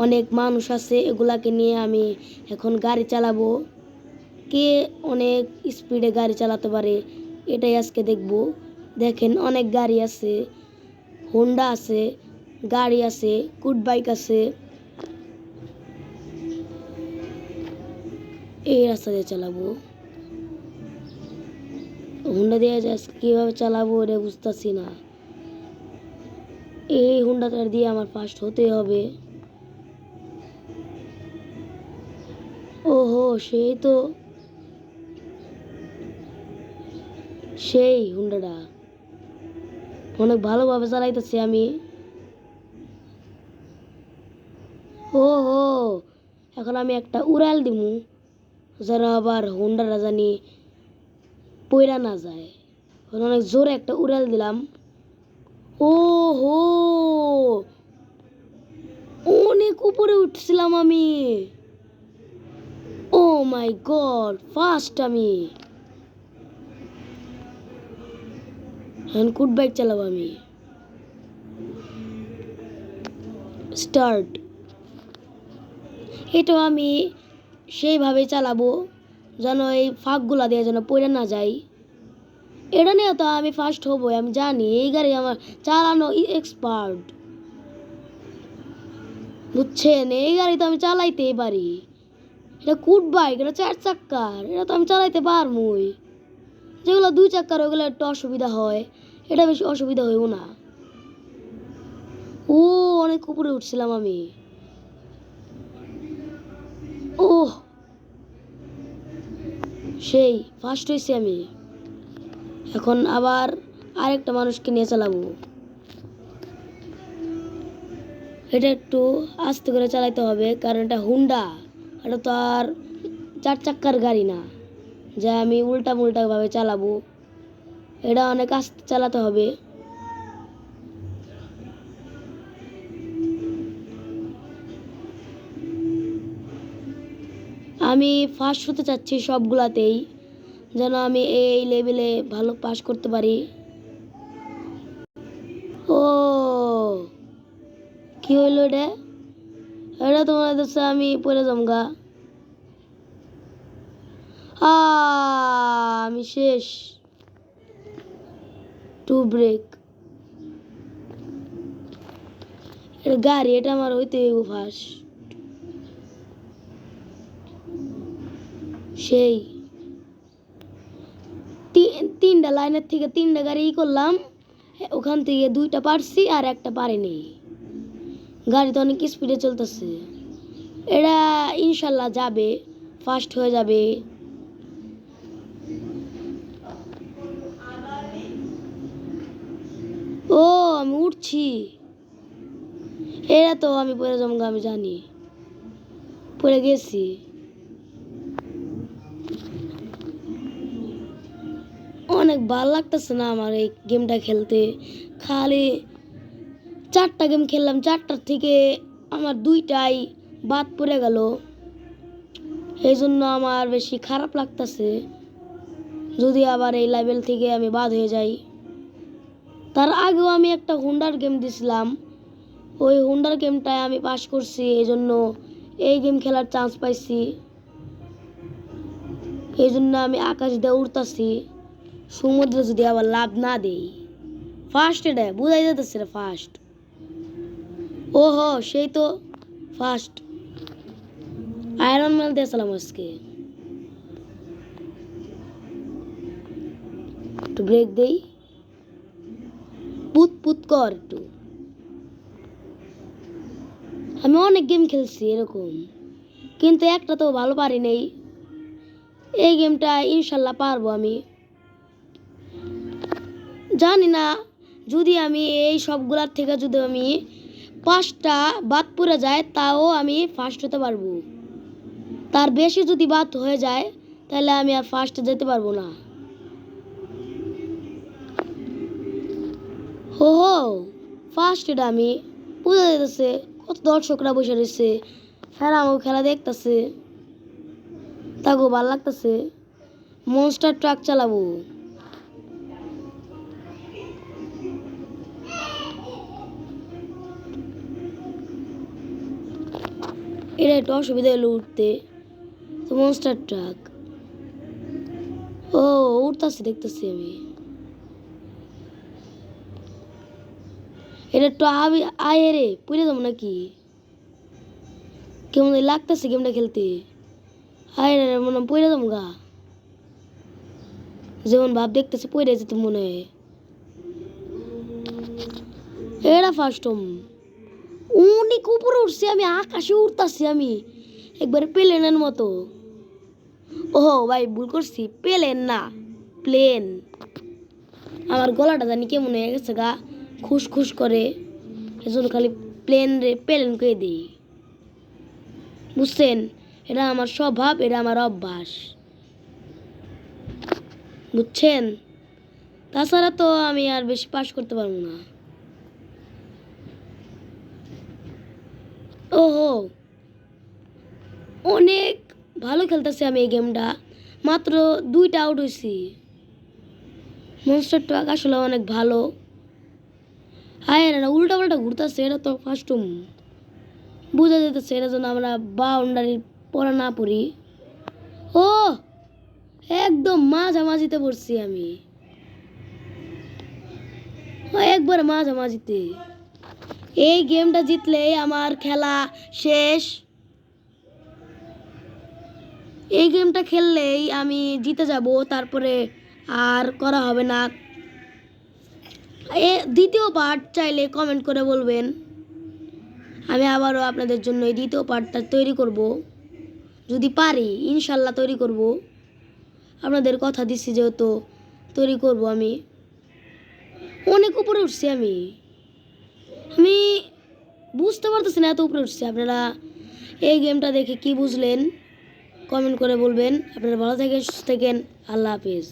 অনেক মানুষ আছে, এগুলাকে নিয়ে আমি এখন গাড়ি চালাবো। কে অনেক স্পিডে গাড়ি চালাতে পারে এটাই আজকে দেখব। দেখেন অনেক গাড়ি আছে, হোন্ডা আছে, গাড়ি আছে, কুড বাইক আছে। এই রাস্তা দিয়ে চালাবো। হোন্ডা দিয়ে কিভাবে চালাবো এটা বুঝতেছি না। এই হোন্ডাটা দিয়ে আমার ফার্স্ট হতে হবে। ওহো, সেই হোন্ডাটা অনেক ভালোভাবে চালাইতেছি আমি। ওহো, এখন আমি একটা উড়াল দিমু যেন আবার হোন্ডাটা জানি পইরা না যায়। অনেক জোরে একটা উড়াল দিলাম। ওহো, অনেক উপরে উঠছিলাম আমি। ও মাই গড, ফার্স্ট আমি। এখন কুড বাইক চালাবো আমি। স্টার্ট। এটাও আমি সেইভাবে চালাবো যেন এই ফাঁকগুলা দিয়ে যেন পড়ে না যায়। এটা নিয়ে তো আমি ফার্স্ট হবো, আমি জানি। এই গাড়ি আমার চালানো এক্সপার্ট, বুঝছেন? এই গাড়ি তো আমি চালাইতেই পারি। এটা কুড বাইক, এটা 4 চাক্কার, এটা তো আমি চালাইতে পারবই। যেগুলো 2 চাক্কার ওগুলো একটু অসুবিধা হয়, এটা বেশি অসুবিধা হইব না। ও, অনেক উপরে উঠছিলাম আমি। ওহ, সেই ফার্স্ট হয়েছি আমি। এখন আবার আরেকটা মানুষকে নিয়ে চালাবো। এটা একটু আস্তে করে চালাইতে হবে, কারণ এটা হুন্ডা, এটা তো আর 4 চাক্কার গাড়ি না যা আমি উল্টা ভাবে চালাবো। এটা অনেক আস্তে চালাতে হবে। আমি ফার্স্ট হতে চাচ্ছি সবগুলাতেই, যেন আমি এই লেভেলে ভালো পাস করতে পারি। ও, কি হইলো এটা? এটা তোমার কাছে আমি পড়ে জমগা। আমি শেষ। টু ব্রেক। এটা গাড়ি, এটা আমার হইতে হইব ফার্স্ট। সেই তিনটা লাইনের থেকে 3টা গাড়ি করলাম, ওখান থেকে 2টা পারছি আর একটা পারিনি। গাড়ি তো অনেক স্পিডে চলতেছে। এটা ইনশাল্লাহ যাবে, ফার্স্ট হয়ে যাবে। ও, আমি উঠছি। এটা তো আমি পড়ে জমগা, আমি জানি, পড়ে গেছি। অনেক ভালো লাগতেছে না আমার এই গেমটা খেলতে। খালি 4টা গেম খেললাম, 4টার থেকে আমার 2টাই বাদ পড়ে গেল। এই জন্য আমার বেশি খারাপ লাগতেছে যদি আবার এই লেভেল থেকে আমি বাদ হয়ে যাই। তার আগেও আমি একটা হুন্ডার গেম দিছিলাম, ওই হুন্ডার গেমটায় আমি পাস করছি, এই জন্য এই গেম খেলার চান্স পাইছি। এই জন্য আমি আকাশ দিয়ে উড়তাছি, সমুদ্রে যদি আবার লাভ না দেই। ফার্স্ট, এটা বুঝাই যেতেছে ফার্স্ট। ওহো, সেই তো ফার্স্ট। আয়রন ম্যান দিয়েছিলাম আজকে। একটু ব্রেক দেই, পুত পুত কর একটু। আমি অনেক গেম খেলছি এরকম, কিন্তু একটা তো ভালো পারি নাই। এই গেমটা ইনশাল্লাহ পারবো আমি, জানি না। যদি আমি এই সবগুলার থেকে যদি আমি 5টা বাদ পড়ে যায়, তাও আমি ফার্স্ট হতে পারবো। তার বেশি যদি বাদ হয়ে যায়, তাহলে আমি আর ফার্স্টে যেতে পারবো না। হো হো, ফার্স্ট এটা আমি। বুঝা যেতেছে কত দর্শকরা বসে রয়েছে, হ্যাঁ আমার খেলা দেখতেছে, তাকেও ভালো লাগতেছে। মনস্টার ট্রাক চালাবো। এটা একটু অসুবিধা হলো উঠতে। তো মনস্টার ট্রাক, ও উঠতেছি, দেখতেছি আমি। এটা একটু আয় রে, পুড়ে যাবো নাকি? কেমন লাগতেছে গেমটা খেলতে। আয় রে, মনে হয় পড়ে যাবো গা। যেমন ভাব দেখতেছে পড়ে যেতে মনে হয়। এটা ফার্স্ট অনেক উপরে উঠছি আমি, আকাশে উঠতেছি আমি একবারে প্লেনের মতো। ওহো ভাই, ভুল করছি, প্লেন না, প্লেন। আমার গলাটা জানি কেমন হয়ে গেছে গা, খুশ করে, এজন্য খালি প্লেন করে দিই। বুঝছেন, এটা আমার স্বভাব, এটা আমার অভ্যাস, বুঝছেন। তাছাড়া তো আমি আর বেশি পাস করতে পারবো না। ওহো, অনেক ভালো খেলতেছি আমি এই গেমটা, মাত্র 2টা আউট হয়েছি। মনস্টার ট্রাক আসলে অনেক ভালো। হ্যাঁ, না উল্টা পাল্টা ঘুরতেছে, এটা তো ফার্স্ট বোঝা যেতেছে, এটা যেন আমরা বাউন্ডারির পরে না পড়ি। ও একদম মাঝামাঝিতে পড়ছি আমি, একবার মাঝামাঝিতে। এই গেমটা জিতলেই আমার খেলা শেষ। এই গেমটা খেললেই আমি জিতে যাব, তারপরে আর করা হবে না। দ্বিতীয় পার্ট চাইলে কমেন্ট করে বলবেন, আমি আবারও আপনাদের জন্য এই দ্বিতীয় পার্টটা তৈরি করব। যদি পারি ইনশাল্লাহ তৈরি করব, আপনাদের কথা দিচ্ছি যেহেতু তৈরি করব। আমি অনেক উপরে উঠছি আমি আমি বুঝতে পারতেছি না এত উপরে উঠছি। আপনারা এই গেমটা দেখে কি বুঝলেন কমেন্ট করে বলবেন। আপনারা ভালো থাকেন, সুস্থ থাকেন, আল্লাহ হাফেজ।